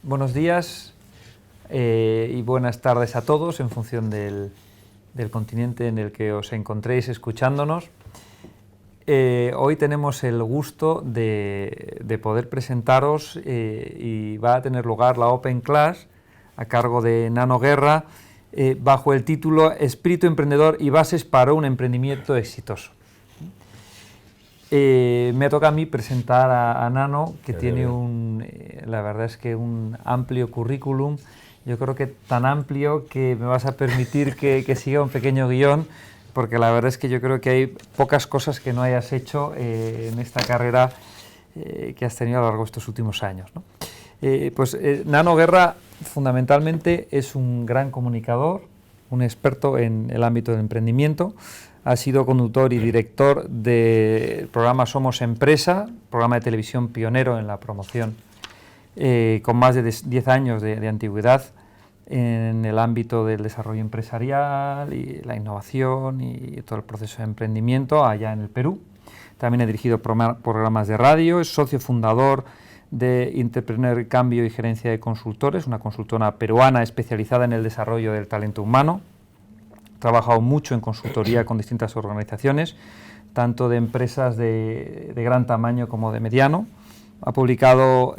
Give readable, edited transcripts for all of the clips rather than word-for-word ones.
Buenos días y buenas tardes a todos en función del continente en el que os encontréis escuchándonos. Hoy tenemos el gusto de poder presentaros y va a tener lugar la Open Class a cargo de Nano Guerra bajo el título Espíritu Emprendedor y bases para un emprendimiento exitoso. Me toca a mí presentar a Nano, que tiene la verdad es que un amplio currículum. Yo creo que tan amplio que me vas a permitir que siga un pequeño guión, porque la verdad es que yo creo que hay pocas cosas que no hayas hecho en esta carrera que has tenido a lo largo de estos últimos años, ¿no? Nano Guerra fundamentalmente es un gran comunicador, un experto en el ámbito del emprendimiento. Ha sido conductor y director del programa Somos Empresa, programa de televisión pionero en la promoción, con más de 10 años de antigüedad en el ámbito del desarrollo empresarial y la innovación y todo el proceso de emprendimiento allá en el Perú. También ha dirigido programas de radio, es socio fundador de Entrepreneur Cambio y Gerencia de Consultores, una consultora peruana especializada en el desarrollo del talento humano. Ha trabajado mucho en consultoría con distintas organizaciones, tanto de empresas de gran tamaño como de mediano. Ha publicado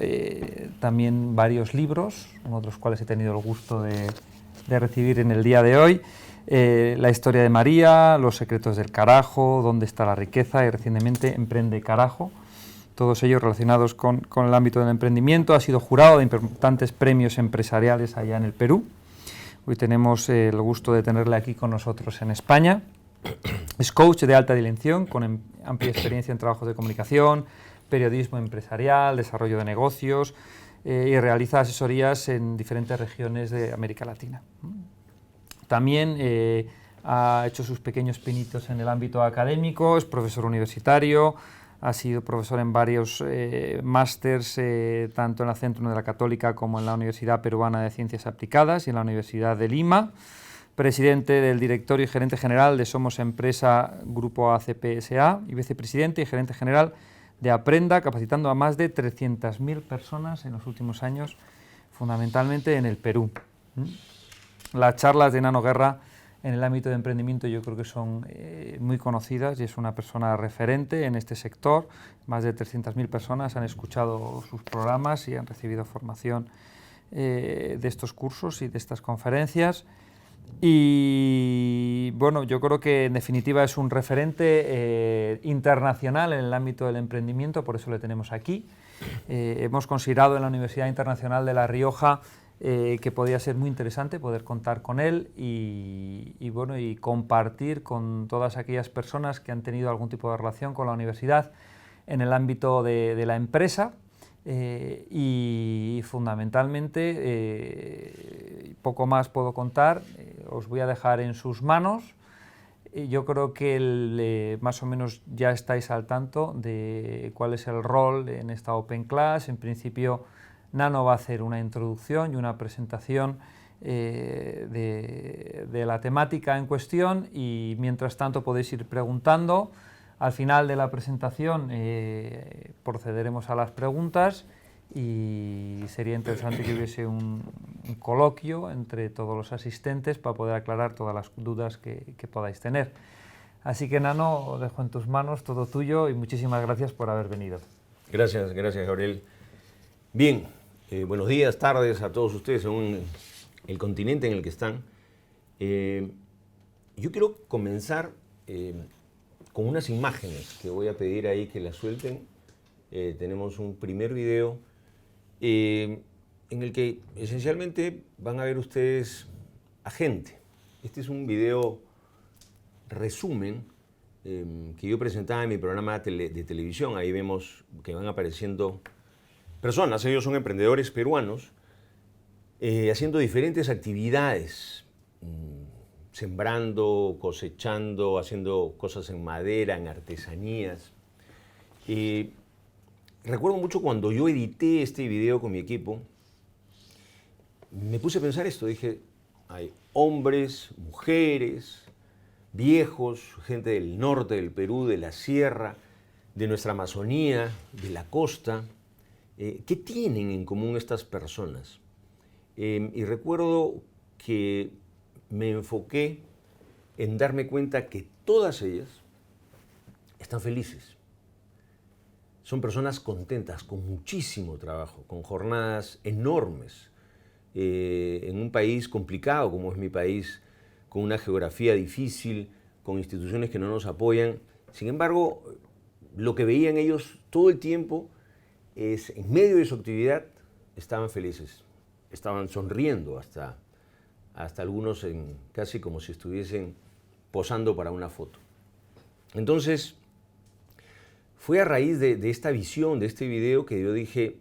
también varios libros, uno de los cuales he tenido el gusto de recibir en el día de hoy. La historia de María, Los secretos del carajo, Dónde está la riqueza y recientemente Emprende Carajo. Todos ellos relacionados con el ámbito del emprendimiento. Ha sido jurado de importantes premios empresariales allá en el Perú. Hoy tenemos el gusto de tenerle aquí con nosotros en España. Es coach de alta dirección con amplia experiencia en trabajos de comunicación, periodismo empresarial, desarrollo de negocios y realiza asesorías en diferentes regiones de América Latina. También ha hecho sus pequeños pinitos en el ámbito académico, es profesor universitario, ha sido profesor en varios másters, tanto en la Centro de la Católica como en la Universidad Peruana de Ciencias Aplicadas y en la Universidad de Lima. Presidente del directorio y gerente general de Somos Empresa Grupo ACP S.A. y vicepresidente y gerente general de Aprenda, capacitando a más de 300.000 personas en los últimos años, fundamentalmente en el Perú. Las charlas de Nano Guerra en el ámbito de emprendimiento yo creo que son muy conocidas y es una persona referente en este sector. Más de 300.000 personas han escuchado sus programas y han recibido formación de estos cursos y de estas conferencias. Y bueno, yo creo que en definitiva es un referente internacional en el ámbito del emprendimiento, por eso le tenemos aquí. Hemos considerado en la Universidad Internacional de La Rioja que podía ser muy interesante poder contar con él y compartir con todas aquellas personas que han tenido algún tipo de relación con la universidad en el ámbito de la empresa. Y fundamentalmente poco más puedo contar, os voy a dejar en sus manos. Yo creo que más o menos ya estáis al tanto de cuál es el rol en esta Open Class. En principio Nano va a hacer una introducción y una presentación de la temática en cuestión y mientras tanto podéis ir preguntando. Al final de la presentación procederemos a las preguntas y sería interesante que hubiese un coloquio entre todos los asistentes para poder aclarar todas las dudas que podáis tener. Así que Nano, dejo en tus manos, todo tuyo y muchísimas gracias por haber venido. Gracias, Gabriel. Bien, buenos días, tardes a todos ustedes según el continente en el que están. Yo quiero comenzar con unas imágenes que voy a pedir ahí que las suelten. Tenemos un primer video en el que esencialmente van a ver ustedes a gente. Este es un video resumen que yo presentaba en mi programa de televisión. Ahí vemos que van apareciendo personas, ellos son emprendedores peruanos, haciendo diferentes actividades, sembrando, cosechando, haciendo cosas en madera, en artesanías. Recuerdo mucho cuando yo edité este video con mi equipo, me puse a pensar esto, dije, hay hombres, mujeres, viejos, gente del norte del Perú, de la sierra, de nuestra Amazonía, de la costa, ¿Qué tienen en común estas personas? Y recuerdo que me enfoqué en darme cuenta que todas ellas están felices. Son personas contentas, con muchísimo trabajo, con jornadas enormes, en un país complicado como es mi país, con una geografía difícil, con instituciones que no nos apoyan. Sin embargo, lo que veían ellos todo el tiempo es, en medio de su actividad, estaban felices, estaban sonriendo hasta algunos casi como si estuviesen posando para una foto. Entonces, fue a raíz de esta visión, de este video, que yo dije,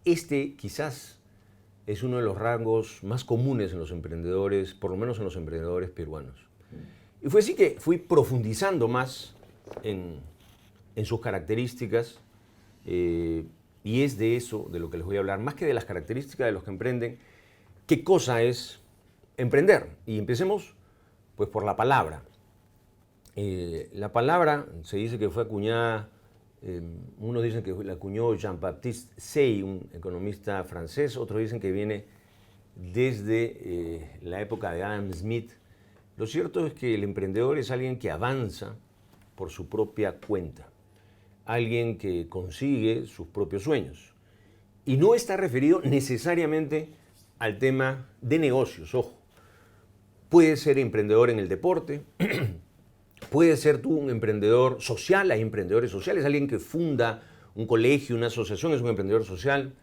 este quizás es uno de los rasgos más comunes en los emprendedores, por lo menos en los emprendedores peruanos. Y fue así que fui profundizando más en sus características, y es de eso de lo que les voy a hablar, más que de las características de los que emprenden. ¿Qué cosa es emprender? Y empecemos pues por la palabra. La palabra se dice que fue acuñada, unos dicen que la acuñó Jean-Baptiste Say, un economista francés, otros dicen que viene desde la época de Adam Smith. Lo cierto es que el emprendedor es alguien que avanza por su propia cuenta, alguien que consigue sus propios sueños. Y no está referido necesariamente al tema de negocios, ojo. Puede ser emprendedor en el deporte, puede ser tú un emprendedor social, hay emprendedores sociales, alguien que funda un colegio, una asociación, es un emprendedor social.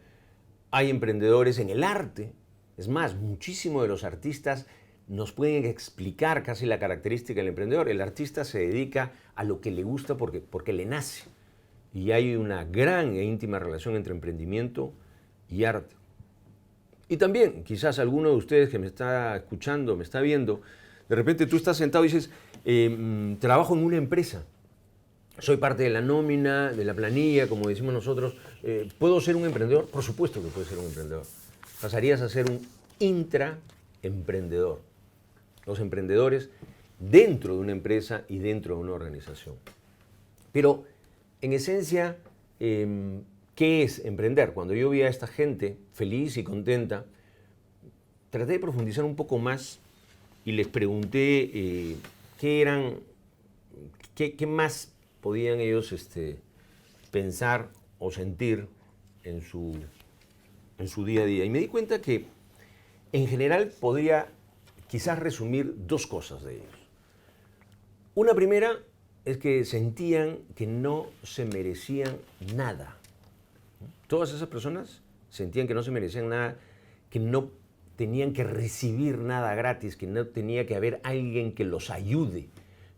Hay emprendedores en el arte. Es más, muchísimos de los artistas nos pueden explicar casi la característica del emprendedor. El artista se dedica a lo que le gusta porque le nace. Y hay una gran e íntima relación entre emprendimiento y arte. Y también, quizás alguno de ustedes que me está escuchando, me está viendo, de repente tú estás sentado y dices, trabajo en una empresa, soy parte de la nómina, de la planilla, como decimos nosotros, ¿puedo ser un emprendedor? Por supuesto que puedes ser un emprendedor. Pasarías a ser un intraemprendedor. Los emprendedores dentro de una empresa y dentro de una organización. Pero, en esencia, ¿qué es emprender? Cuando yo vi a esta gente feliz y contenta, traté de profundizar un poco más y les pregunté qué más podían ellos pensar o sentir en su día a día. Y me di cuenta que, en general, podría quizás resumir dos cosas de ellos. Una primera es que sentían que no se merecían nada. Todas esas personas sentían que no se merecían nada, que no tenían que recibir nada gratis, que no tenía que haber alguien que los ayude.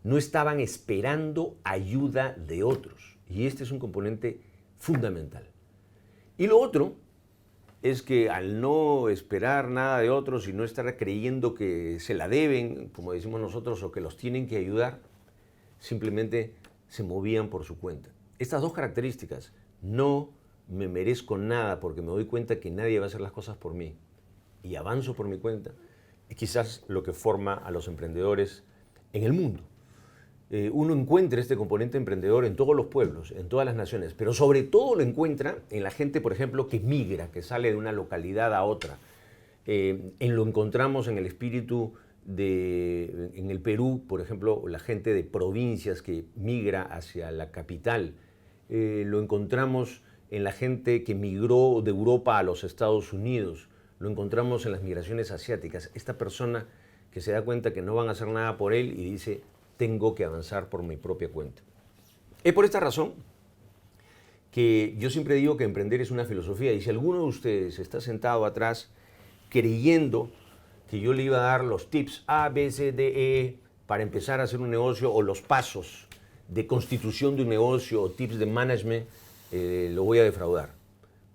No estaban esperando ayuda de otros. Y este es un componente fundamental. Y lo otro es que al no esperar nada de otros y no estar creyendo que se la deben, como decimos nosotros, o que los tienen que ayudar, simplemente se movían por su cuenta. Estas dos características, no me merezco nada porque me doy cuenta que nadie va a hacer las cosas por mí y avanzo por mi cuenta, es quizás lo que forma a los emprendedores en el mundo. Uno encuentra este componente emprendedor en todos los pueblos, en todas las naciones, pero sobre todo lo encuentra en la gente, por ejemplo, que migra, que sale de una localidad a otra. Lo encontramos en el espíritu en el Perú, por ejemplo, la gente de provincias que migra hacia la capital. Lo encontramos en la gente que migró de Europa a los Estados Unidos. Lo encontramos en las migraciones asiáticas. Esta persona que se da cuenta que no van a hacer nada por él y dice, tengo que avanzar por mi propia cuenta. Es por esta razón que yo siempre digo que emprender es una filosofía. Y si alguno de ustedes está sentado atrás creyendo que yo le iba a dar los tips A, B, C, D, E para empezar a hacer un negocio, o los pasos de constitución de un negocio, o tips de management, lo voy a defraudar.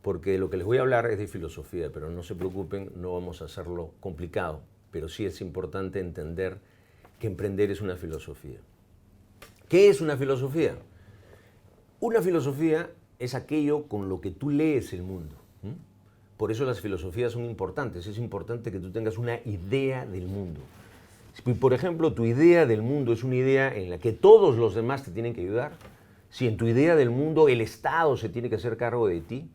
Porque lo que les voy a hablar es de filosofía, pero no se preocupen, no vamos a hacerlo complicado. Pero sí es importante entender que emprender es una filosofía. ¿Qué es una filosofía? Una filosofía es aquello con lo que tú lees el mundo. Por eso las filosofías son importantes. Es importante que tú tengas una idea del mundo. Si, por ejemplo, tu idea del mundo es una idea en la que todos los demás te tienen que ayudar, si en tu idea del mundo el Estado se tiene que hacer cargo de ti,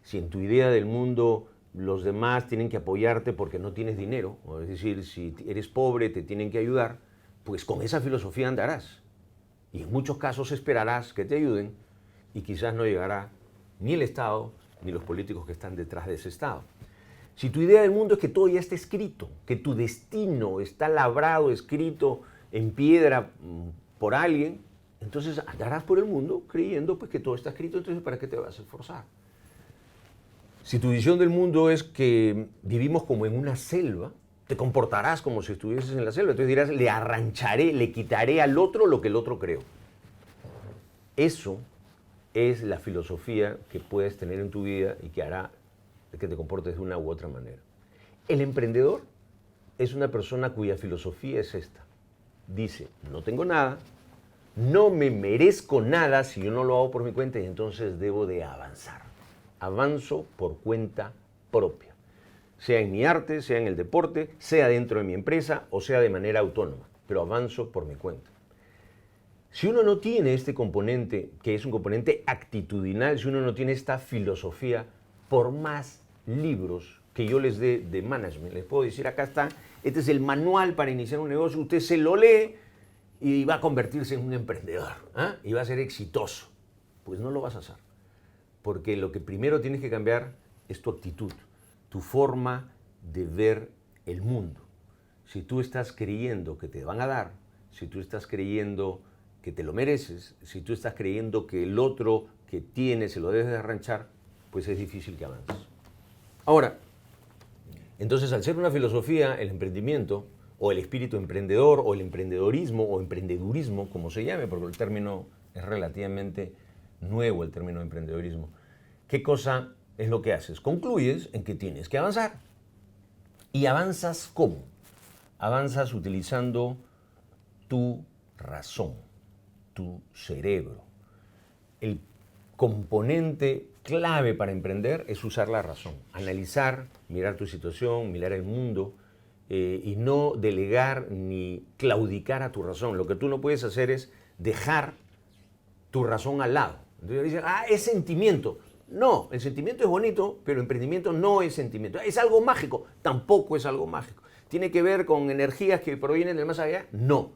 si en tu idea del mundo los demás tienen que apoyarte porque no tienes dinero, o es decir, si eres pobre te tienen que ayudar, pues con esa filosofía andarás. Y en muchos casos esperarás que te ayuden y quizás no llegará ni el Estado ni los políticos que están detrás de ese Estado. Si tu idea del mundo es que todo ya está escrito, que tu destino está labrado, escrito en piedra por alguien, entonces andarás por el mundo creyendo pues, que todo está escrito, entonces ¿para qué te vas a esforzar? Si tu visión del mundo es que vivimos como en una selva, te comportarás como si estuvieses en la selva. Entonces dirás, le arrancharé, le quitaré al otro lo que el otro creó. Eso es la filosofía que puedes tener en tu vida y que hará que te comportes de una u otra manera. El emprendedor es una persona cuya filosofía es esta. Dice, no tengo nada, no me merezco nada si yo no lo hago por mi cuenta y entonces debo de avanzar. Avanzo por cuenta propia, sea en mi arte, sea en el deporte, sea dentro de mi empresa o sea de manera autónoma, pero avanzo por mi cuenta. Si uno no tiene este componente, que es un componente actitudinal, si uno no tiene esta filosofía, por más libros que yo les dé de management, les puedo decir, acá está, este es el manual para iniciar un negocio, usted se lo lee y va a convertirse en un emprendedor, ¿eh? Y va a ser exitoso. Pues no lo vas a hacer. Porque lo que primero tienes que cambiar es tu actitud, tu forma de ver el mundo. Si tú estás creyendo que te van a dar, si tú estás creyendo que te lo mereces, si tú estás creyendo que el otro que tienes se lo debes de arranchar, pues es difícil que avances. Ahora, entonces al ser una filosofía, el emprendimiento, o el espíritu emprendedor, o el emprendedorismo, o emprendedurismo, como se llame, porque el término es relativamente nuevo, el término emprendedorismo. ¿Qué cosa es lo que haces? Concluyes en que tienes que avanzar. ¿Y avanzas cómo? Avanzas utilizando tu razón, tu cerebro. El componente clave para emprender es usar la razón, analizar, mirar tu situación, mirar el mundo y no delegar ni claudicar a tu razón. Lo que tú no puedes hacer es dejar tu razón al lado. Entonces dicen, es sentimiento. No, el sentimiento es bonito, pero emprendimiento no es sentimiento. ¿Es algo mágico? Tampoco es algo mágico. ¿Tiene que ver con energías que provienen del más allá? No.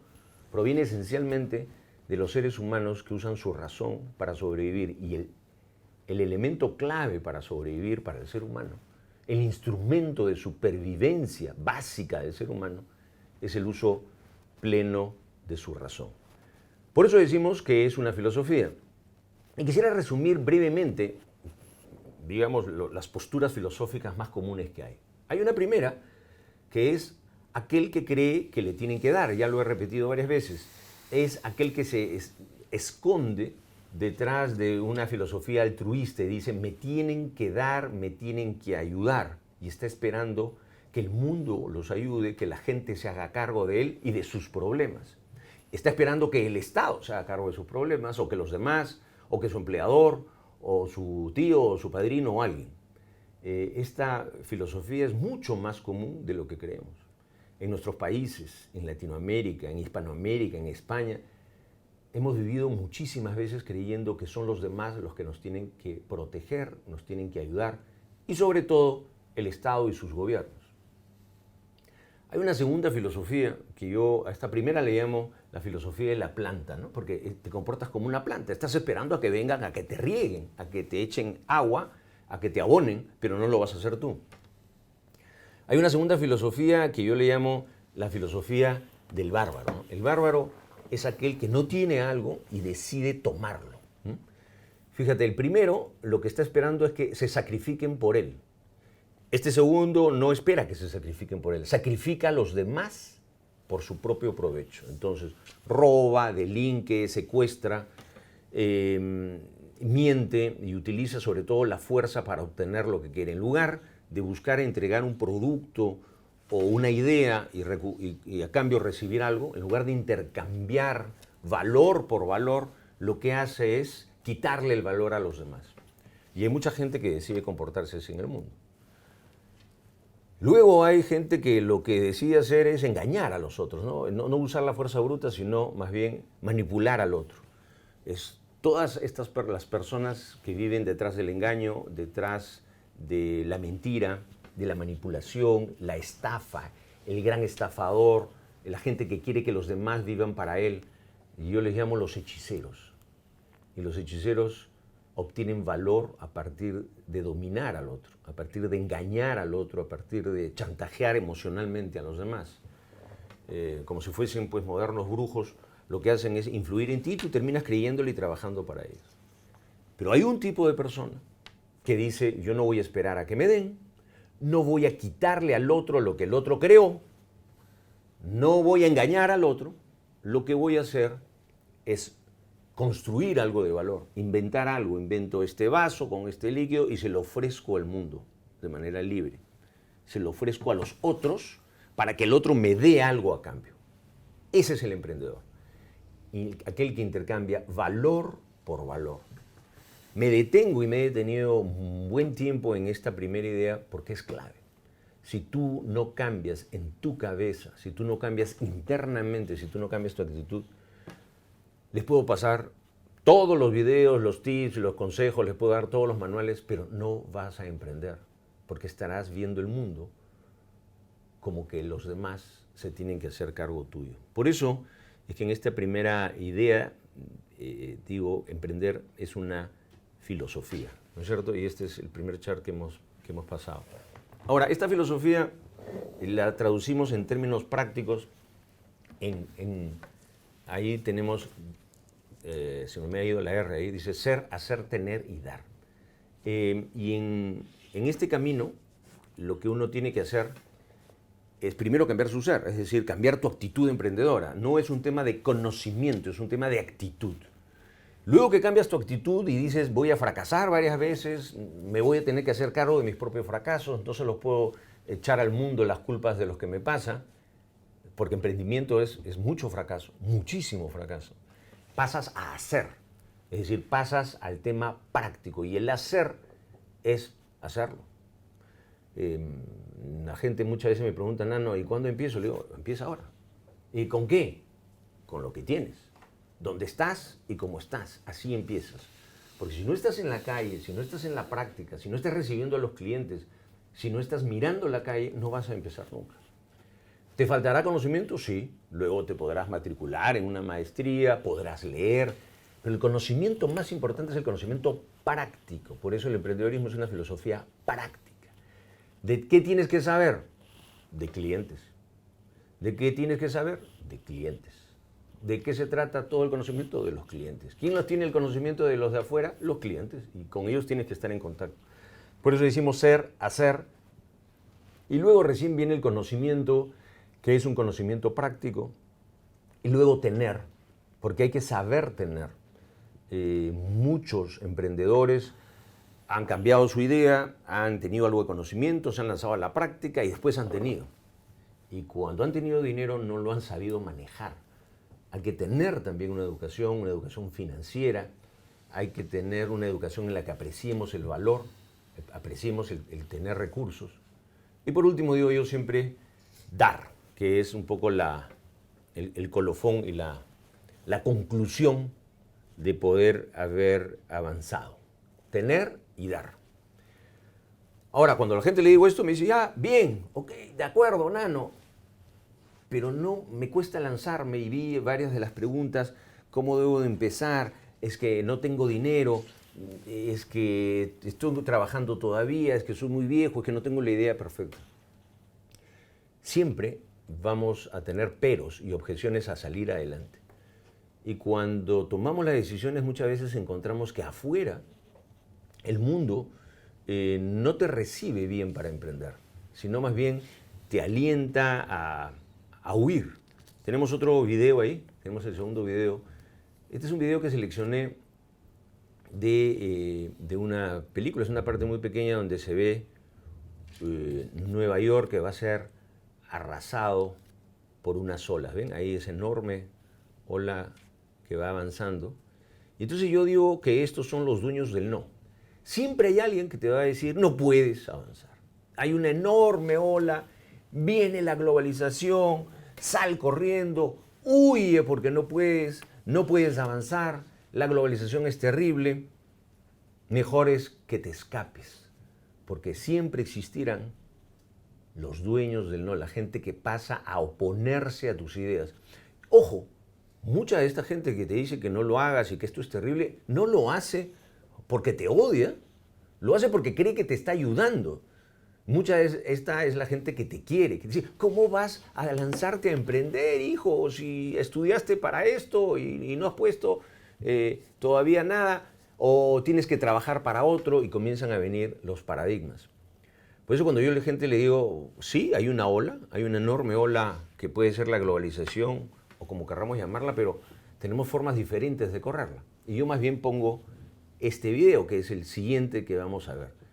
Proviene esencialmente de los seres humanos que usan su razón para sobrevivir. Y el elemento clave para sobrevivir para el ser humano, el instrumento de supervivencia básica del ser humano, es el uso pleno de su razón. Por eso decimos que es una filosofía. Y quisiera resumir brevemente, digamos, las posturas filosóficas más comunes que hay. Hay una primera, que es aquel que cree que le tienen que dar, ya lo he repetido varias veces, es aquel que se esconde detrás de una filosofía altruista y dice, me tienen que dar, me tienen que ayudar, y está esperando que el mundo los ayude, que la gente se haga cargo de él y de sus problemas. Está esperando que el Estado se haga cargo de sus problemas, o que los demás, o que su empleador, o su tío, o su padrino, o alguien. Esta filosofía es mucho más común de lo que creemos. En nuestros países, en Latinoamérica, en Hispanoamérica, en España, hemos vivido muchísimas veces creyendo que son los demás los que nos tienen que proteger, nos tienen que ayudar, y sobre todo el Estado y sus gobiernos. Hay una segunda filosofía que yo a esta primera le llamo la filosofía de la planta, ¿no? Porque te comportas como una planta, estás esperando a que vengan, a que te rieguen, a que te echen agua, a que te abonen, pero no lo vas a hacer tú. Hay una segunda filosofía que yo le llamo la filosofía del bárbaro, ¿no? El bárbaro es aquel que no tiene algo y decide tomarlo. Fíjate, el primero lo que está esperando es que se sacrifiquen por él. Este segundo no espera que se sacrifiquen por él, sacrifica a los demás por su propio provecho. Entonces, roba, delinque, secuestra, miente y utiliza sobre todo la fuerza para obtener lo que quiere. En lugar de buscar entregar un producto o una idea y a cambio recibir algo, en lugar de intercambiar valor por valor, lo que hace es quitarle el valor a los demás. Y hay mucha gente que decide comportarse así en el mundo. Luego hay gente que lo que decide hacer es engañar a los otros, no usar la fuerza bruta, sino más bien manipular al otro. Es todas las personas que viven detrás del engaño, detrás de la mentira, de la manipulación, la estafa, el gran estafador, la gente que quiere que los demás vivan para él, yo les llamo los hechiceros. Y los hechiceros obtienen valor a partir de dominar al otro, a partir de engañar al otro, a partir de chantajear emocionalmente a los demás. Como si fuesen pues modernos brujos, lo que hacen es influir en ti y tú terminas creyéndole y trabajando para ellos. Pero hay un tipo de persona que dice, yo no voy a esperar a que me den, no voy a quitarle al otro lo que el otro creó, no voy a engañar al otro, lo que voy a hacer es construir algo de valor, inventar algo, invento este vaso con este líquido y se lo ofrezco al mundo de manera libre. Se lo ofrezco a los otros para que el otro me dé algo a cambio. Ese es el emprendedor. Y aquel que intercambia valor por valor. Me detengo y me he detenido un buen tiempo en esta primera idea porque es clave. Si tú no cambias en tu cabeza, si tú no cambias internamente, si tú no cambias tu actitud, les puedo pasar todos los videos, los tips, los consejos, les puedo dar todos los manuales, pero no vas a emprender porque estarás viendo el mundo como que los demás se tienen que hacer cargo tuyo. Por eso es que en esta primera idea, digo, emprender es una filosofía, ¿no es cierto? Y este es el primer chart que hemos pasado. Ahora, esta filosofía la traducimos en términos prácticos. Ahí tenemos, se me ha ido la R ahí, dice ser, hacer, tener y dar. Y en este camino, lo que uno tiene que hacer es primero cambiar su ser, es decir, cambiar tu actitud emprendedora. No es un tema de conocimiento, es un tema de actitud. Luego que cambias tu actitud y dices, voy a fracasar varias veces, me voy a tener que hacer cargo de mis propios fracasos, entonces los puedo echar al mundo las culpas de los que me pasa, porque emprendimiento es mucho fracaso, muchísimo fracaso. Pasas a hacer, es decir, pasas al tema práctico y el hacer es hacerlo. La gente muchas veces me pregunta, Nano, ¿y cuándo empiezo? Le digo, empieza ahora. ¿Y con qué? Con lo que tienes. Dónde estás y cómo estás, así empiezas. Porque si no estás en la calle, si no estás en la práctica, si no estás recibiendo a los clientes, si no estás mirando la calle, no vas a empezar nunca. ¿Te faltará conocimiento? Sí. Luego te podrás matricular en una maestría, podrás leer, pero el conocimiento más importante es el conocimiento práctico. Por eso el emprendedorismo es una filosofía práctica. ¿De qué tienes que saber? De clientes. ¿De qué tienes que saber? De clientes. ¿De qué se trata todo el conocimiento? De los clientes. ¿Quién nos tiene el conocimiento de los de afuera? Los clientes. Y con ellos tienes que estar en contacto. Por eso decimos ser, hacer. Y luego recién viene el conocimiento, que es un conocimiento práctico. Y luego tener, porque hay que saber tener. Muchos emprendedores han cambiado su idea, han tenido algo de conocimiento, se han lanzado a la práctica y después han tenido. Y cuando han tenido dinero no lo han sabido manejar. Hay que tener también una educación financiera, hay que tener una educación en la que apreciemos el valor, apreciemos el tener recursos. Y por último digo yo siempre dar, que es un poco el colofón y la conclusión de poder haber avanzado. Tener y dar. Ahora, cuando a la gente le digo esto, me dice, ya, bien, ok, de acuerdo, Nano. Pero no, me cuesta lanzarme y vi varias de las preguntas, ¿cómo debo de empezar? Es que no tengo dinero, es que estoy trabajando todavía, es que soy muy viejo, es que no tengo la idea perfecta. Siempre vamos a tener peros y objeciones a salir adelante. Y cuando tomamos las decisiones muchas veces encontramos que afuera el mundo no te recibe bien para emprender, sino más bien te alienta a huir. Tenemos otro video ahí, tenemos el segundo video. Este es un video que seleccioné de una película, es una parte muy pequeña donde se ve Nueva York que va a ser arrasado por unas olas. ¿Ven? Ahí es enorme ola que va avanzando. Y entonces yo digo que estos son los dueños del no. Siempre hay alguien que te va a decir, no puedes avanzar. Hay una enorme ola, viene la globalización, sal corriendo, huye porque no puedes avanzar, la globalización es terrible, mejor es que te escapes, porque siempre existirán los dueños del no, la gente que pasa a oponerse a tus ideas. Ojo, mucha de esta gente que te dice que no lo hagas y que esto es terrible, no lo hace porque te odia, lo hace porque cree que te está ayudando. Esta es la gente que te quiere, que dice, ¿cómo vas a lanzarte a emprender, hijo? Si estudiaste para esto y no has puesto todavía nada, o tienes que trabajar para otro, y comienzan a venir los paradigmas. Por eso cuando yo a la gente le digo, sí, hay una ola, hay una enorme ola que puede ser la globalización, o como querramos llamarla, pero tenemos formas diferentes de correrla. Y yo más bien pongo este video, que es el siguiente que vamos a ver.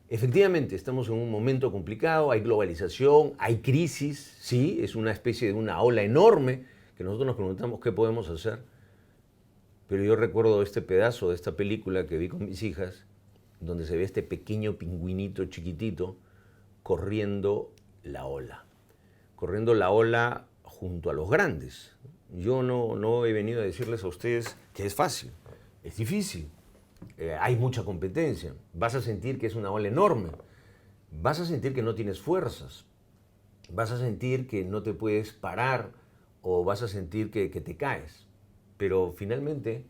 Efectivamente, estamos en un momento complicado, hay globalización, hay crisis, sí, es una especie de una ola enorme, que nosotros nos preguntamos qué podemos hacer. Pero yo recuerdo este pedazo de esta película que vi con mis hijas, donde se ve este pequeño pingüinito chiquitito corriendo la ola junto a los grandes. Yo no he venido a decirles a ustedes que es fácil, es difícil. Hay mucha competencia, vas a sentir que es una ola enorme, vas a sentir que no tienes fuerzas, vas a sentir que no te puedes parar o vas a sentir que te caes, pero finalmente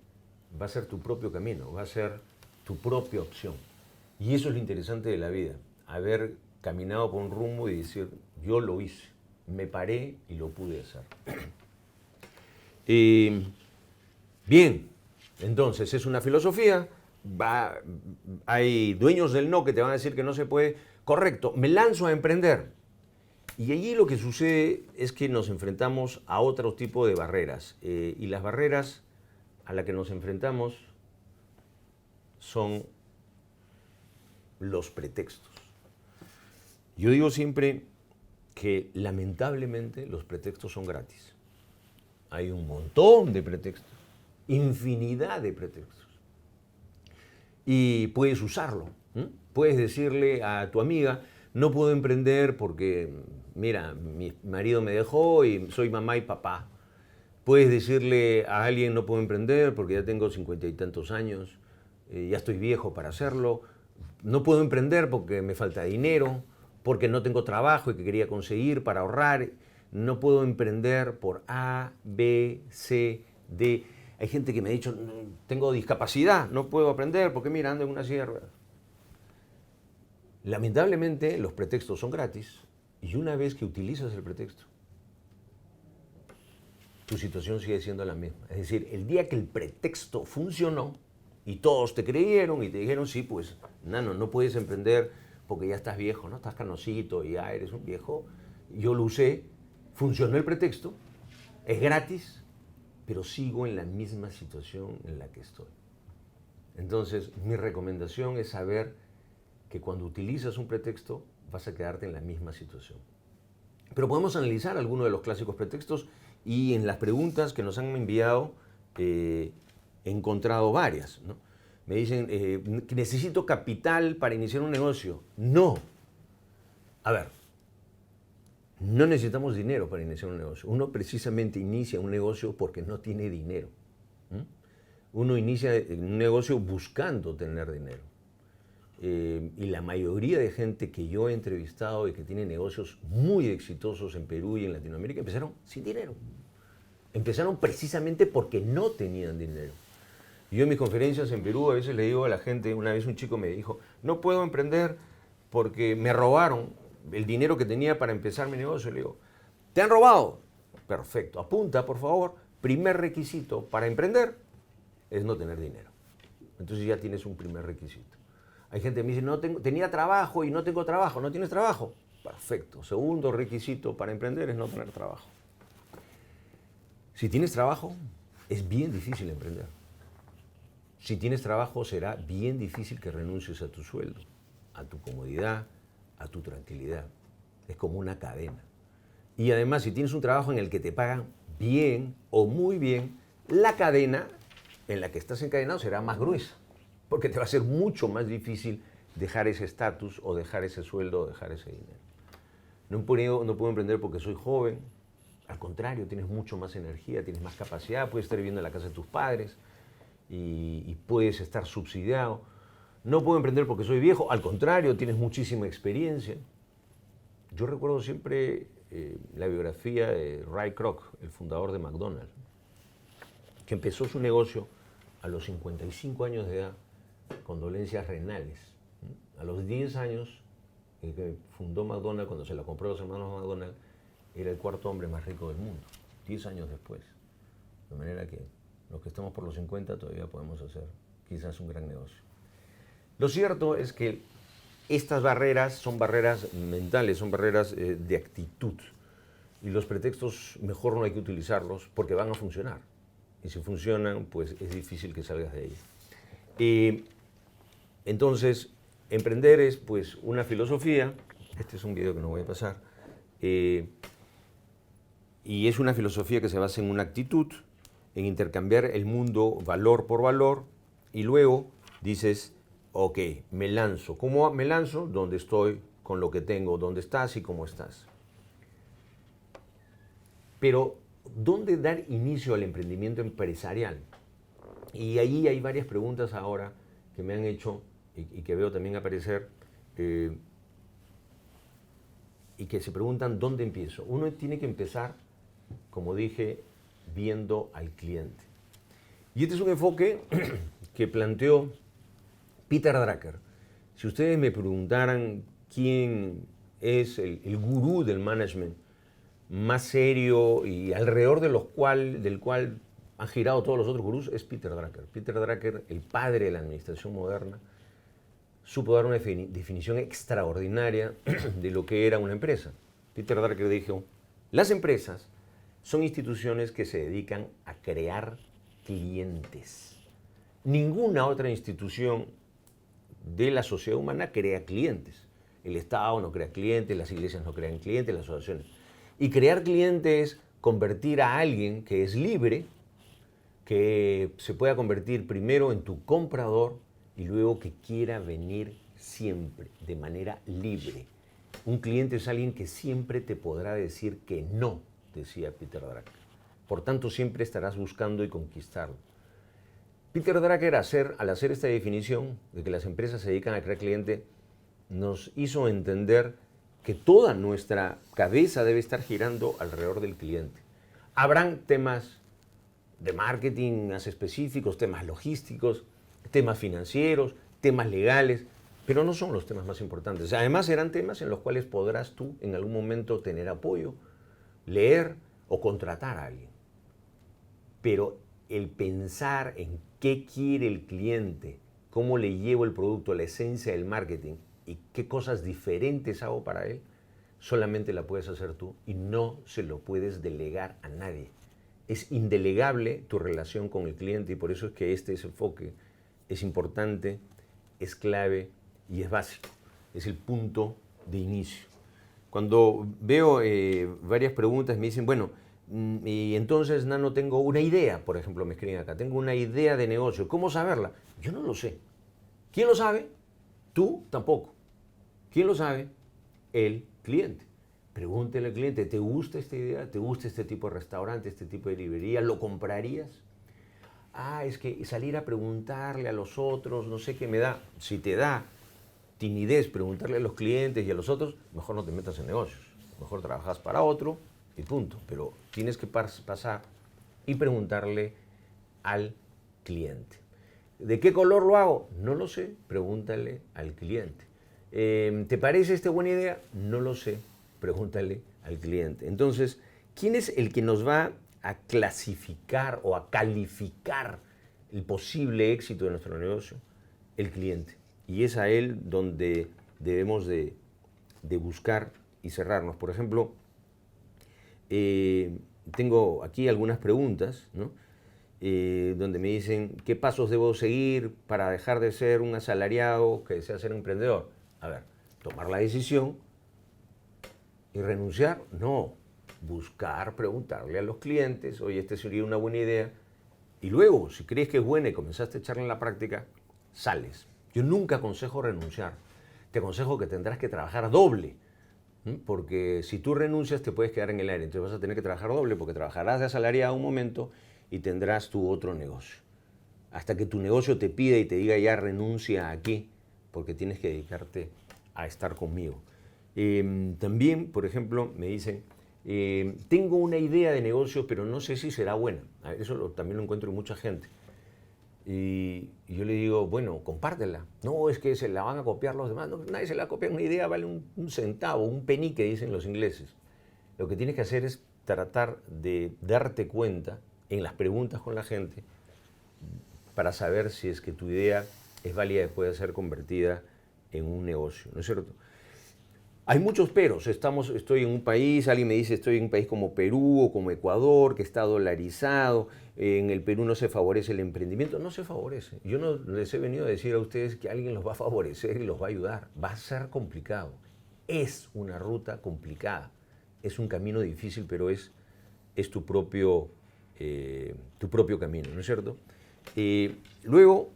va a ser tu propio camino, va a ser tu propia opción. Y eso es lo interesante de la vida, haber caminado por un rumbo y decir, yo lo hice, me paré y lo pude hacer. Bien, entonces es una filosofía. Hay dueños del no que te van a decir que no se puede. Correcto, me lanzo a emprender. Y allí lo que sucede es que nos enfrentamos a otro tipo de barreras. Y las barreras a las que nos enfrentamos son los pretextos. Yo digo siempre que lamentablemente los pretextos son gratis. Hay un montón de pretextos, infinidad de pretextos. Y puedes usarlo. Puedes decirle a tu amiga, no puedo emprender porque, mira, mi marido me dejó y soy mamá y papá. Puedes decirle a alguien, no puedo emprender porque ya tengo 50 y tantos años, ya estoy viejo para hacerlo. No puedo emprender porque me falta dinero, porque no tengo trabajo y que quería conseguir para ahorrar. No puedo emprender por A, B, C, D. Hay gente que me ha dicho, tengo discapacidad, no puedo aprender porque mira, ando en una silla de ruedas. Lamentablemente los pretextos son gratis y una vez que utilizas el pretexto, tu situación sigue siendo la misma. Es decir, el día que el pretexto funcionó y todos te creyeron y te dijeron, sí, pues, nano, no puedes emprender porque ya estás viejo, ¿no? Estás canosito y ya eres un viejo. Yo lo usé, funcionó el pretexto, es gratis, pero sigo en la misma situación en la que estoy. Entonces, mi recomendación es saber que cuando utilizas un pretexto vas a quedarte en la misma situación. Pero podemos analizar algunos de los clásicos pretextos y en las preguntas que nos han enviado he encontrado varias, ¿no? Me dicen, necesito capital para iniciar un negocio. No. A ver, no necesitamos dinero para iniciar un negocio. Uno precisamente inicia un negocio porque no tiene dinero. Uno inicia un negocio buscando tener dinero. Y la mayoría de gente que yo he entrevistado y que tiene negocios muy exitosos en Perú y en Latinoamérica empezaron sin dinero. Empezaron precisamente porque no tenían dinero. Yo en mis conferencias en Perú a veces le digo a la gente, una vez un chico me dijo, no puedo emprender porque me robaron el dinero que tenía para empezar mi negocio. Le digo, ¿te han robado? Perfecto, apunta por favor, primer requisito para emprender es no tener dinero. Entonces ya tienes un primer requisito. Hay gente que me dice, tenía trabajo y no tengo trabajo. ¿No tienes trabajo? Perfecto. Segundo requisito para emprender es no tener trabajo. Si tienes trabajo, es bien difícil emprender. Si tienes trabajo, será bien difícil que renuncies a tu sueldo, a tu comodidad, a tu tranquilidad. Es como una cadena. Y además, si tienes un trabajo en el que te pagan bien o muy bien, la cadena en la que estás encadenado será más gruesa, porque te va a ser mucho más difícil dejar ese estatus o dejar ese sueldo o dejar ese dinero. No puedo emprender porque soy joven. Al contrario, tienes mucho más energía, tienes más capacidad, puedes estar viviendo en la casa de tus padres y puedes estar subsidiado. No puedo emprender porque soy viejo, al contrario, tienes muchísima experiencia. Yo recuerdo siempre la biografía de Ray Kroc, el fundador de McDonald's, que empezó su negocio a los 55 años de edad con dolencias renales. A los 10 años, el que fundó McDonald's, cuando se la compró a los hermanos McDonald's, era el cuarto hombre más rico del mundo, 10 años después. De manera que los que estamos por los 50 todavía podemos hacer quizás un gran negocio. Lo cierto es que estas barreras son barreras mentales, son barreras de actitud. Y los pretextos mejor no hay que utilizarlos porque van a funcionar. Y si funcionan, pues es difícil que salgas de ahí. Entonces, emprender es pues una filosofía. Este es un video que no voy a pasar. Y es una filosofía que se basa en una actitud, en intercambiar el mundo valor por valor. Y luego dices, ok, me lanzo. ¿Cómo me lanzo? Donde estoy, con lo que tengo, dónde estás y cómo estás. Pero, ¿dónde dar inicio al emprendimiento empresarial? Y ahí hay varias preguntas ahora que me han hecho y que veo también aparecer y que se preguntan, ¿dónde empiezo? Uno tiene que empezar, como dije, viendo al cliente. Y este es un enfoque que planteó Peter Drucker. Si ustedes me preguntaran quién es el gurú del management más serio y alrededor del cual han girado todos los otros gurús, es Peter Drucker. Peter Drucker, el padre de la administración moderna, supo dar una definición extraordinaria de lo que era una empresa. Peter Drucker dijo, las empresas son instituciones que se dedican a crear clientes. Ninguna otra institución de la sociedad humana crea clientes. El Estado no crea clientes, las iglesias no crean clientes, las asociaciones. Y crear clientes es convertir a alguien que es libre, que se pueda convertir primero en tu comprador y luego que quiera venir siempre, de manera libre. Un cliente es alguien que siempre te podrá decir que no, decía Peter Drucker. Por tanto, siempre estarás buscando y conquistarlo. Peter Drucker, al hacer esta definición de que las empresas se dedican a crear cliente, nos hizo entender que toda nuestra cabeza debe estar girando alrededor del cliente. Habrán temas de marketing más específicos, temas logísticos, temas financieros, temas legales, pero no son los temas más importantes. Además, serán temas en los cuales podrás tú en algún momento tener apoyo, leer o contratar a alguien. Pero el pensar en qué quiere el cliente, cómo le llevo el producto, la esencia del marketing y qué cosas diferentes hago para él, solamente la puedes hacer tú y no se lo puedes delegar a nadie. Es indelegable tu relación con el cliente y por eso es que este enfoque es importante, es clave y es básico. Es el punto de inicio. Cuando veo varias preguntas me dicen, bueno, y entonces, Nano, tengo una idea, por ejemplo, me escriben acá, tengo una idea de negocio, ¿cómo saberla? Yo no lo sé. ¿Quién lo sabe? Tú tampoco. ¿Quién lo sabe? El cliente. Pregúntele al cliente, ¿te gusta esta idea? ¿Te gusta este tipo de restaurante, este tipo de librería? ¿Lo comprarías? Ah, es que salir a preguntarle a los otros, no sé qué me da. Si te da timidez preguntarle a los clientes y a los otros, mejor no te metas en negocios. Mejor trabajas para otro y punto. Pero tienes que pasar y preguntarle al cliente. ¿De qué color lo hago? No lo sé, pregúntale al cliente. ¿Te parece esta buena idea? No lo sé, pregúntale al cliente. Entonces, ¿quién es el que nos va a clasificar o a calificar el posible éxito de nuestro negocio? El cliente. Y es a él donde debemos de buscar y cerrarnos. Por ejemplo, tengo aquí algunas preguntas, ¿no? Donde me dicen, ¿qué pasos debo seguir para dejar de ser un asalariado que desea ser un emprendedor? A ver, tomar la decisión y renunciar, no. Buscar, preguntarle a los clientes, oye, esta sería una buena idea. Y luego, si crees que es buena y comenzaste a echarla en la práctica, sales. Yo nunca aconsejo renunciar. Te aconsejo que tendrás que trabajar doble. Porque si tú renuncias te puedes quedar en el aire. Entonces vas a tener que trabajar doble porque trabajarás de asalariado un momento y tendrás tu otro negocio. hasta que tu negocio te pida y te diga ya renuncia aquí, porque tienes que dedicarte a estar conmigo. También, por ejemplo, me dicen, tengo una idea de negocio, pero no sé si será buena. A ver, eso también lo encuentro en mucha gente. Y yo le digo, bueno, compártela. No, es que se la van a copiar los demás. No, nadie se la copia. Una idea vale un centavo, un penique, dicen los ingleses. Lo que tienes que hacer es tratar de darte cuenta en las preguntas con la gente para saber si es que tu idea es válida y puede ser convertida en un negocio, ¿no es cierto? Hay muchos peros. Estoy en un país, alguien me dice estoy en un país como Perú o como Ecuador, que está dolarizado, en el Perú no se favorece el emprendimiento. No se favorece. Yo no les he venido a decir a ustedes que alguien los va a favorecer y los va a ayudar. Va a ser complicado. Es una ruta complicada. Es un camino difícil, pero es tu propio camino, ¿no es cierto? Luego,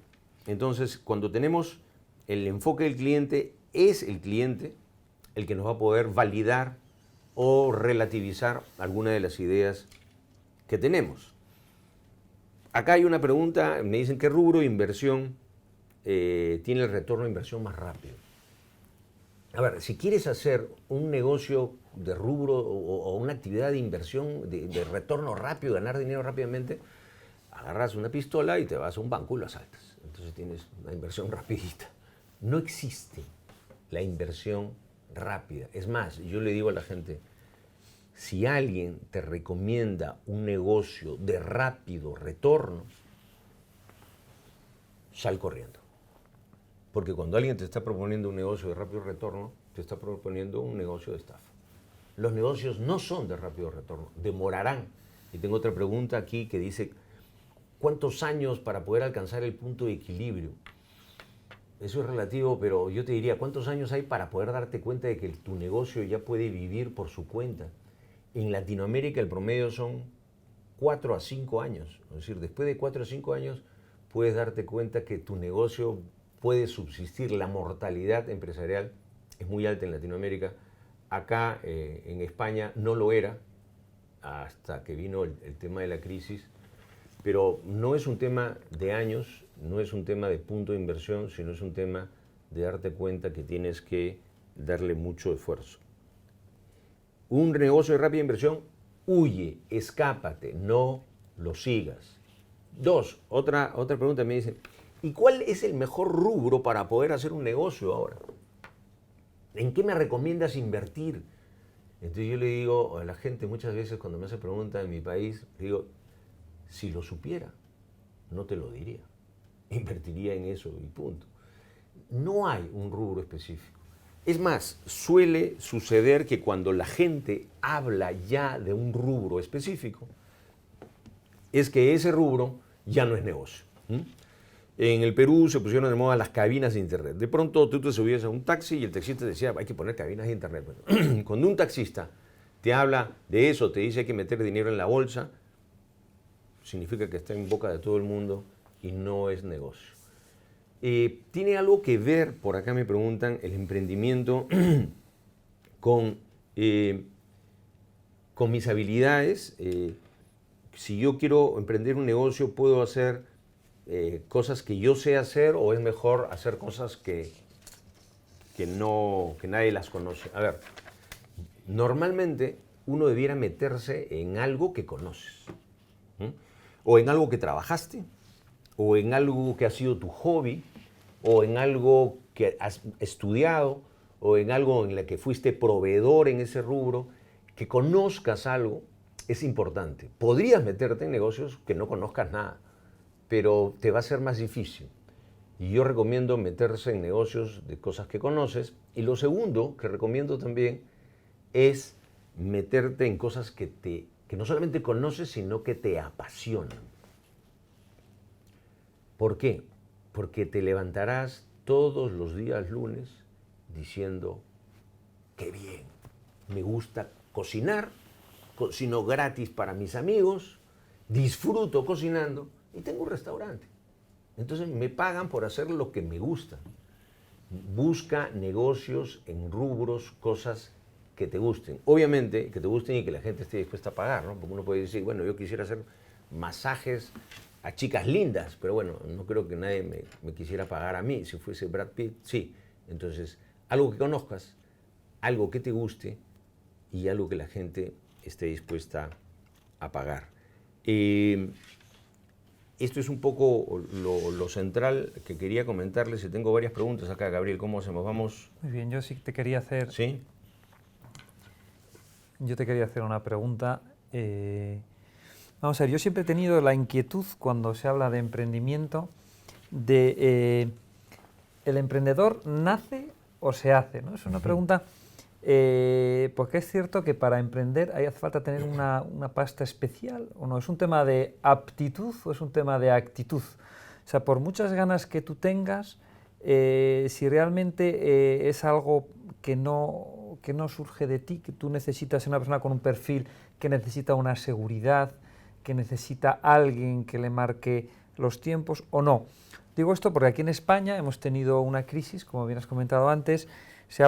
entonces, cuando tenemos el enfoque del cliente, es el cliente el que nos va a poder validar o relativizar alguna de las ideas que tenemos. Acá hay una pregunta, me dicen, ¿qué rubro de inversión tiene el retorno de inversión más rápido? A ver, si quieres hacer un negocio de rubro o una actividad de inversión de retorno rápido, ganar dinero rápidamente, agarras una pistola y te vas a un banco y lo asaltas. Entonces tienes una inversión rapidita. No existe la inversión rápida. Es más, yo le digo a la gente, si alguien te recomienda un negocio de rápido retorno, sal corriendo. Porque cuando alguien te está proponiendo un negocio de rápido retorno, te está proponiendo un negocio de estafa. Los negocios no son de rápido retorno, demorarán. Y tengo otra pregunta aquí que dice, ¿cuántos años para poder alcanzar el punto de equilibrio? Eso es relativo, pero yo te diría, ¿cuántos años hay para poder darte cuenta de que tu negocio ya puede vivir por su cuenta? En Latinoamérica el promedio son 4 a 5 años. Es decir, después de 4 a 5 años puedes darte cuenta que tu negocio puede subsistir. La mortalidad empresarial es muy alta en Latinoamérica. Acá en España no lo era hasta que vino el tema de la crisis. Pero no es un tema de años, no es un tema de punto de inversión, sino es un tema de darte cuenta que tienes que darle mucho esfuerzo. Un negocio de rápida inversión, huye, escápate, no lo sigas. 2, otra pregunta me dicen, ¿y cuál es el mejor rubro para poder hacer un negocio ahora? ¿En qué me recomiendas invertir? Entonces yo le digo a la gente muchas veces cuando me hace preguntas en mi país, le digo, si lo supiera, no te lo diría. Invertiría en eso y punto. No hay un rubro específico. Es más, suele suceder que cuando la gente habla ya de un rubro específico, es que ese rubro ya no es negocio. En el Perú se pusieron de moda las cabinas de internet. De pronto tú te subías a un taxi y el taxista te decía, hay que poner cabinas de internet. Cuando un taxista te habla de eso, te dice hay que meter dinero en la bolsa, significa que está en boca de todo el mundo y no es negocio. ¿Tiene algo que ver, por acá me preguntan, el emprendimiento con mis habilidades? Si yo quiero emprender un negocio, ¿puedo hacer cosas que yo sé hacer o es mejor hacer cosas que nadie las conoce? A ver, normalmente uno debiera meterse en algo que conoces. O en algo que trabajaste, o en algo que ha sido tu hobby, o en algo que has estudiado, o en algo en la que fuiste proveedor en ese rubro, que conozcas algo, es importante. Podrías meterte en negocios que no conozcas nada, pero te va a ser más difícil. Y yo recomiendo meterse en negocios de cosas que conoces. Y lo segundo que recomiendo también es meterte en cosas que no solamente conoces, sino que te apasionan. ¿Por qué? Porque te levantarás todos los días lunes diciendo, qué bien, me gusta cocinar, cocino gratis para mis amigos, disfruto cocinando y tengo un restaurante. Entonces me pagan por hacer lo que me gusta. Busca negocios en rubros, cosas que te gusten. Obviamente que te gusten y que la gente esté dispuesta a pagar, ¿no? Porque uno puede decir, bueno, yo quisiera hacer masajes a chicas lindas, pero bueno, no creo que nadie me quisiera pagar a mí. Si fuese Brad Pitt, sí. Entonces, algo que conozcas, algo que te guste y algo que la gente esté dispuesta a pagar. Esto es un poco lo central que quería comentarles y tengo varias preguntas acá, Gabriel. ¿Cómo hacemos? Vamos. Muy bien, yo sí te quería hacer... ¿Sí? Yo te quería hacer una pregunta. Vamos a ver, yo siempre he tenido la inquietud cuando se habla de emprendimiento de ¿el emprendedor nace o se hace? ¿No? Es una pregunta porque es cierto que para emprender hace falta tener una pasta especial o no. ¿Es un tema de aptitud o es un tema de actitud? O sea, por muchas ganas que tú tengas, si realmente es algo que no surge de ti, que tú necesitas ser una persona con un perfil que necesita una seguridad, que necesita alguien que le marque los tiempos o no. Digo esto porque aquí en España hemos tenido una crisis, como bien has comentado antes, se ha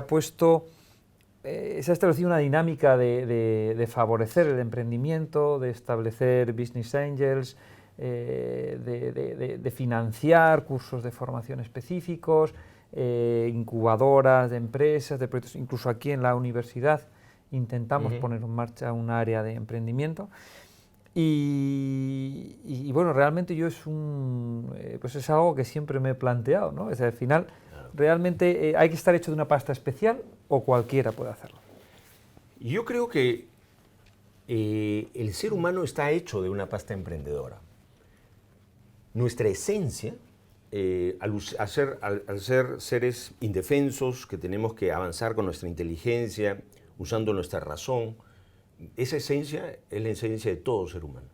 establecido una dinámica de favorecer el emprendimiento, de establecer business angels, de financiar cursos de formación específicos, incubadoras de empresas, de proyectos. Incluso aquí en la universidad intentamos poner en marcha un área de emprendimiento. Y bueno, realmente yo pues es algo que siempre me he planteado, ¿no? Es decir, al final, realmente hay que estar hecho de una pasta especial o cualquiera puede hacerlo. Yo creo que el ser humano está hecho de una pasta emprendedora. Nuestra esencia, al ser seres indefensos, que tenemos que avanzar con nuestra inteligencia, usando nuestra razón, esa esencia es la esencia de todo ser humano.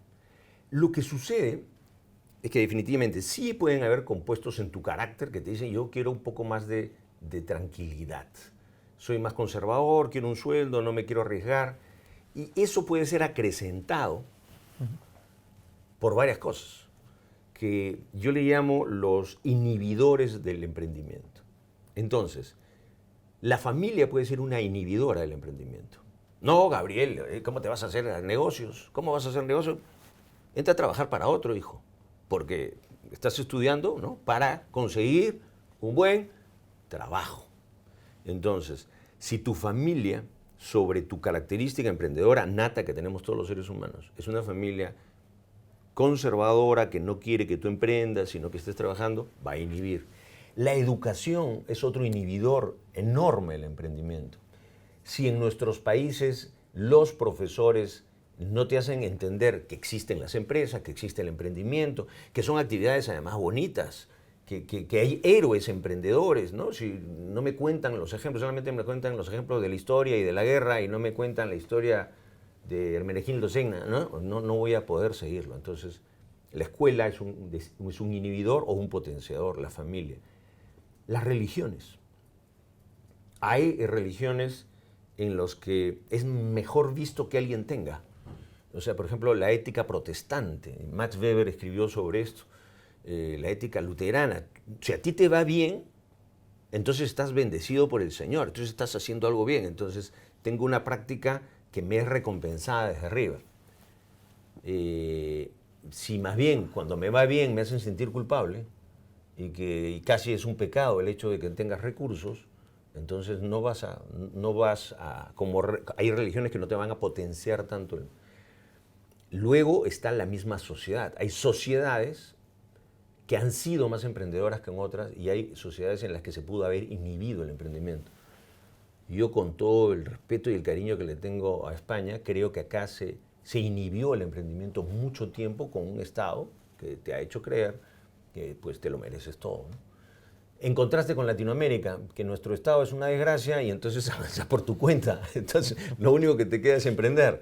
Lo que sucede es que definitivamente sí pueden haber compuestos en tu carácter que te dicen yo quiero un poco más de tranquilidad. Soy más conservador, quiero un sueldo, no me quiero arriesgar. Y eso puede ser acrecentado por varias cosas, que yo le llamo los inhibidores del emprendimiento. Entonces, la familia puede ser una inhibidora del emprendimiento. No, Gabriel, ¿cómo te vas a hacer negocios? ¿Cómo vas a hacer negocios? Entra a trabajar para otro, hijo, porque estás estudiando, ¿no?, para conseguir un buen trabajo. Entonces, si tu familia, sobre tu característica emprendedora nata que tenemos todos los seres humanos, es una familia conservadora que no quiere que tú emprendas, sino que estés trabajando, va a inhibir. La educación es otro inhibidor enorme del emprendimiento. Si en nuestros países los profesores no te hacen entender que existen las empresas, que existe el emprendimiento, que son actividades además bonitas, que hay héroes emprendedores, ¿no? Si no me cuentan los ejemplos, solamente me cuentan los ejemplos de la historia y de la guerra y no me cuentan la historia de Hermenegildo Cegna, no voy a poder seguirlo. Entonces, la escuela es un inhibidor o un potenciador, la familia. Las religiones. Hay religiones en los que es mejor visto que alguien tenga. O sea, por ejemplo, la ética protestante. Max Weber escribió sobre esto. La ética luterana. Si a ti te va bien, entonces estás bendecido por el Señor, entonces estás haciendo algo bien, entonces tengo una práctica que me es recompensada desde arriba. Si más bien cuando me va bien me hacen sentir culpable y casi es un pecado el hecho de que tengas recursos, entonces no vas a hay religiones que no te van a potenciar tanto. Luego está la misma sociedad. Hay sociedades que han sido más emprendedoras que en otras y hay sociedades en las que se pudo haber inhibido el emprendimiento. Yo, con todo el respeto y el cariño que le tengo a España, creo que acá se inhibió el emprendimiento mucho tiempo con un Estado que te ha hecho creer que pues te lo mereces todo, ¿no? En contraste con Latinoamérica, que nuestro Estado es una desgracia y entonces avanzas por tu cuenta. Entonces lo único que te queda es emprender.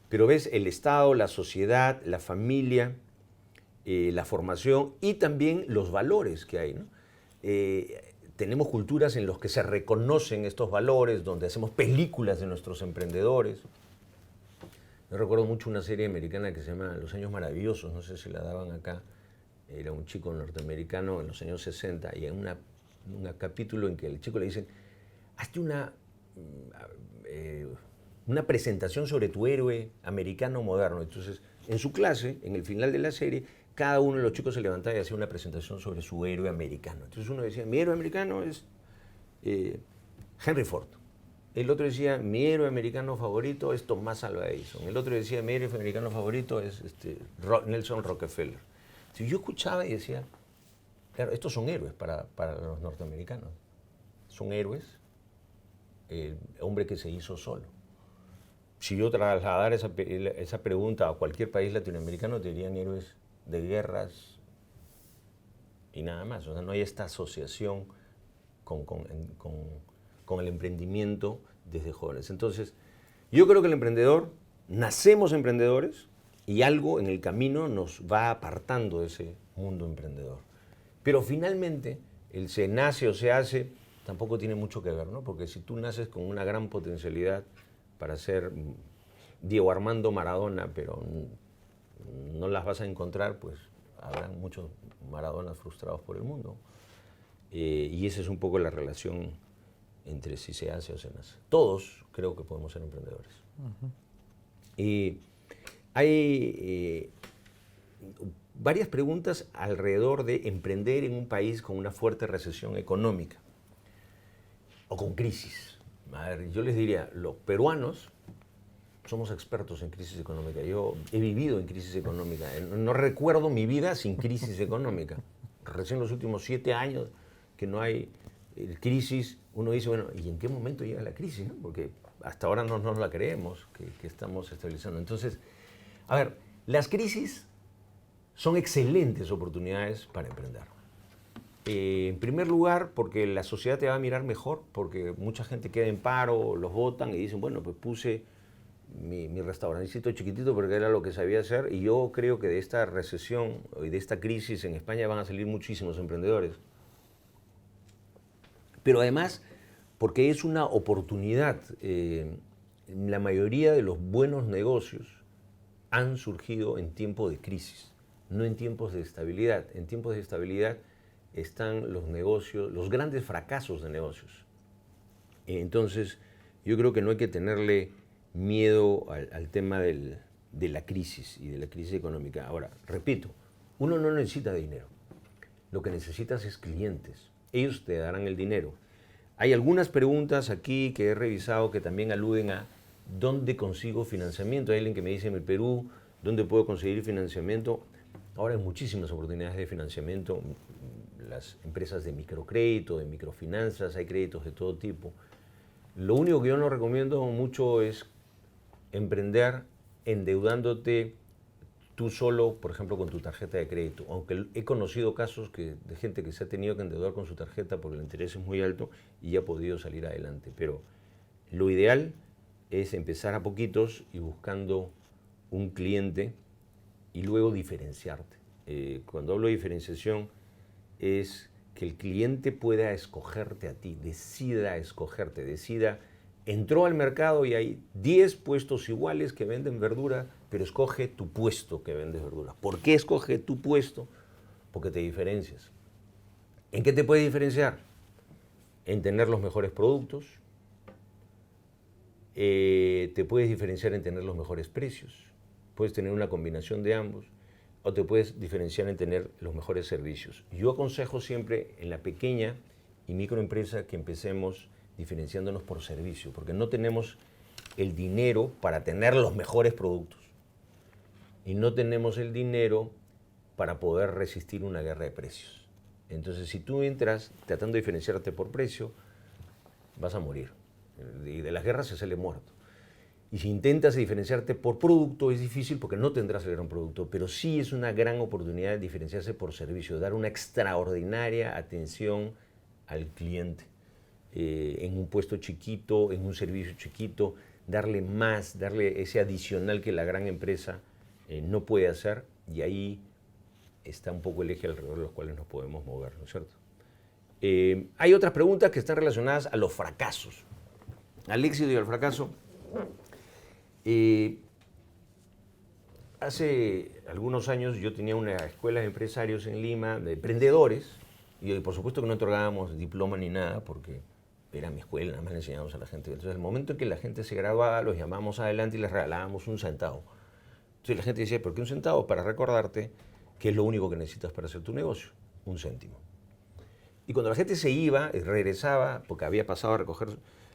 Pero ves, el Estado, la sociedad, la familia, la formación y también los valores que hay, ¿no? Tenemos culturas en las que se reconocen estos valores, donde hacemos películas de nuestros emprendedores. Yo recuerdo mucho una serie americana que se llama Los Años Maravillosos, no sé si la daban acá. Era un chico norteamericano en los años 60 y en un capítulo en que el chico le dicen, hazte una presentación sobre tu héroe americano moderno. Entonces, en su clase, en el final de la serie, cada uno de los chicos se levantaba y hacía una presentación sobre su héroe americano. Entonces uno decía, mi héroe americano es Henry Ford. El otro decía, mi héroe americano favorito es Thomas Alva Edison. El otro decía, mi héroe americano favorito es Nelson Rockefeller. Entonces yo escuchaba y decía, claro, estos son héroes para los norteamericanos. Son héroes, el hombre que se hizo solo. Si yo trasladara esa pregunta a cualquier país latinoamericano, te dirían héroes de guerras y nada más. O sea, no hay esta asociación con el emprendimiento desde jóvenes. Entonces, yo creo que el emprendedor, nacemos emprendedores y algo en el camino nos va apartando de ese mundo emprendedor. Pero finalmente, el se nace o se hace tampoco tiene mucho que ver, ¿no? Porque si tú naces con una gran potencialidad para ser Diego Armando Maradona, pero no las vas a encontrar, pues habrán muchos Maradonas frustrados por el mundo. Y esa es un poco la relación entre si se hace o se nace. Todos creo que podemos ser emprendedores. Y hay varias preguntas alrededor de emprender en un país con una fuerte recesión económica o con crisis. A ver, yo les diría, los peruanos somos expertos en crisis económica. Yo he vivido en crisis económica. No recuerdo mi vida sin crisis económica. Recién los últimos 7 años que no hay crisis, uno dice, bueno, ¿y en qué momento llega la crisis? ¿No? Porque hasta ahora no nos la creemos que estamos estabilizando. Entonces, a ver, las crisis son excelentes oportunidades para emprender. En primer lugar, porque la sociedad te va a mirar mejor, porque mucha gente queda en paro, los votan y dicen, bueno, pues puse mi restaurancito chiquitito porque era lo que sabía hacer, y yo creo que de esta recesión y de esta crisis en España van a salir muchísimos emprendedores. Pero además, porque es una oportunidad. La mayoría de los buenos negocios han surgido en tiempos de crisis, no en tiempos de estabilidad. En tiempos de estabilidad están los negocios, los grandes fracasos de negocios. Entonces, yo creo que no hay que tenerle miedo al tema de la crisis y de la crisis económica. Ahora, repito, uno no necesita dinero. Lo que necesitas es clientes. Ellos te darán el dinero. Hay algunas preguntas aquí que he revisado que también aluden a ¿dónde consigo financiamiento? Hay alguien que me dice en el Perú, ¿dónde puedo conseguir financiamiento? Ahora hay muchísimas oportunidades de financiamiento. Las empresas de microcrédito, de microfinanzas, hay créditos de todo tipo. Lo único que yo no recomiendo mucho es emprender endeudándote tú solo, por ejemplo, con tu tarjeta de crédito. Aunque he conocido casos de gente que se ha tenido que endeudar con su tarjeta porque el interés es muy alto y ha podido salir adelante. Pero lo ideal es empezar a poquitos y buscando un cliente y luego diferenciarte. Cuando hablo de diferenciación es que el cliente pueda escogerte a ti, decida escogerte, entró al mercado y hay 10 puestos iguales que venden verdura, pero escoge tu puesto que vendes verdura. ¿Por qué escoge tu puesto? Porque te diferencias. ¿En qué te puedes diferenciar? En tener los mejores productos, te puedes diferenciar en tener los mejores precios, puedes tener una combinación de ambos, o te puedes diferenciar en tener los mejores servicios. Yo aconsejo siempre en la pequeña y microempresa que empecemos diferenciándonos por servicio, porque no tenemos el dinero para tener los mejores productos y no tenemos el dinero para poder resistir una guerra de precios. Entonces, si tú entras tratando de diferenciarte por precio, vas a morir. Y de las guerras se sale muerto. Y si intentas diferenciarte por producto, es difícil porque no tendrás el gran producto, pero sí es una gran oportunidad de diferenciarse por servicio, dar una extraordinaria atención al cliente. En un puesto chiquito, en un servicio chiquito, darle más, darle ese adicional que la gran empresa no puede hacer, y ahí está un poco el eje alrededor de los cuales nos podemos mover, ¿no es cierto? Hay otras preguntas que están relacionadas a los fracasos, al éxito y al fracaso. Hace algunos años yo tenía una escuela de empresarios en Lima, de emprendedores, y por supuesto que no otorgábamos diploma ni nada, porque era mi escuela, nada más le enseñábamos a la gente. Entonces, el momento en que la gente se graduaba, los llamábamos adelante y les regalábamos un centavo. Entonces la gente decía, ¿por qué un centavo? Para recordarte ¿Qué es lo único que necesitas para hacer tu negocio? 1 céntimo. Y cuando la gente se iba y regresaba, porque había pasado a recoger,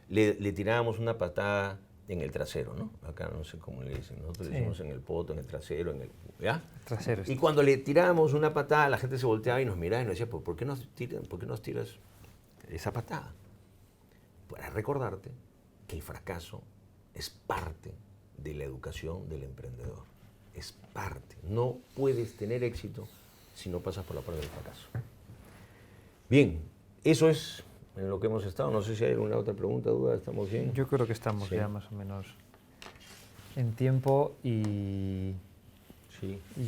le tirábamos una patada en el trasero, ¿no? Acá no sé cómo le dicen, nosotros le decimos en el poto, en el trasero, ¿ya? Trasero. Y cuando le tirábamos una patada, la gente se volteaba y nos miraba y nos decía, ¿por qué nos tiras esa patada? Para recordarte que el fracaso es parte de la educación del emprendedor. Es parte. No puedes tener éxito si no pasas por la prueba del fracaso. Bien, eso es en lo que hemos estado. No sé si hay alguna otra pregunta, duda. ¿Estamos bien? Yo creo que estamos ya más o menos en tiempo y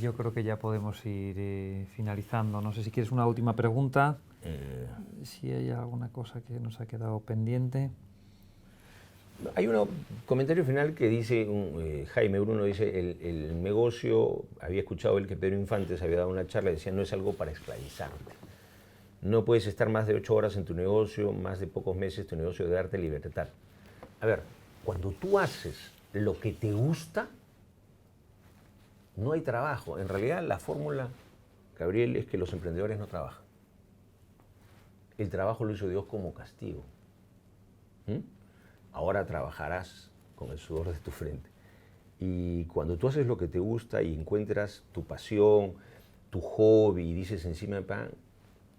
yo creo que ya podemos ir finalizando. No sé si quieres una última pregunta. Si hay alguna cosa que nos ha quedado pendiente. Hay un comentario final que dice, Jaime Bruno dice, el negocio, había escuchado él que Pedro Infantes había dado una charla y decía, no es algo para esclavizarte. No puedes estar más de 8 horas en tu negocio, más de pocos meses tu negocio debe darte libertad. A ver, cuando tú haces lo que te gusta, no hay trabajo. En realidad la fórmula, Gabriel, es que los emprendedores no trabajan. El trabajo lo hizo Dios como castigo. Ahora trabajarás con el sudor de tu frente. Y cuando tú haces lo que te gusta y encuentras tu pasión, tu hobby y dices encima de pan,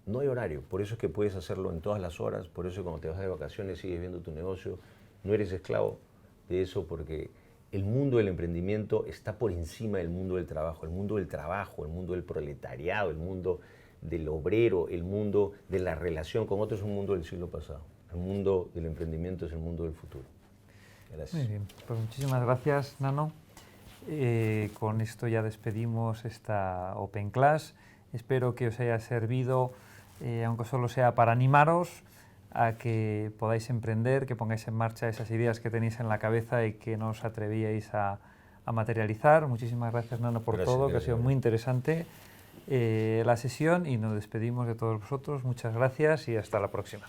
no hay horario. Por eso es que puedes hacerlo en todas las horas, por eso cuando te vas de vacaciones sigues viendo tu negocio, no eres esclavo de eso porque el mundo del emprendimiento está por encima del mundo del trabajo, el mundo del proletariado, el mundo del obrero, el mundo de la relación con otros es un mundo del siglo pasado. El mundo del emprendimiento es el mundo del futuro. Gracias. Muy bien, pues muchísimas gracias, Nano. Con esto ya despedimos esta Open Class. Espero que os haya servido, aunque solo sea para animaros a que podáis emprender, que pongáis en marcha esas ideas que tenéis en la cabeza y que no os atrevíais a materializar. Muchísimas gracias, Nano, por todo, que ha sido muy interesante la sesión y nos despedimos de todos vosotros. Muchas gracias y hasta la próxima.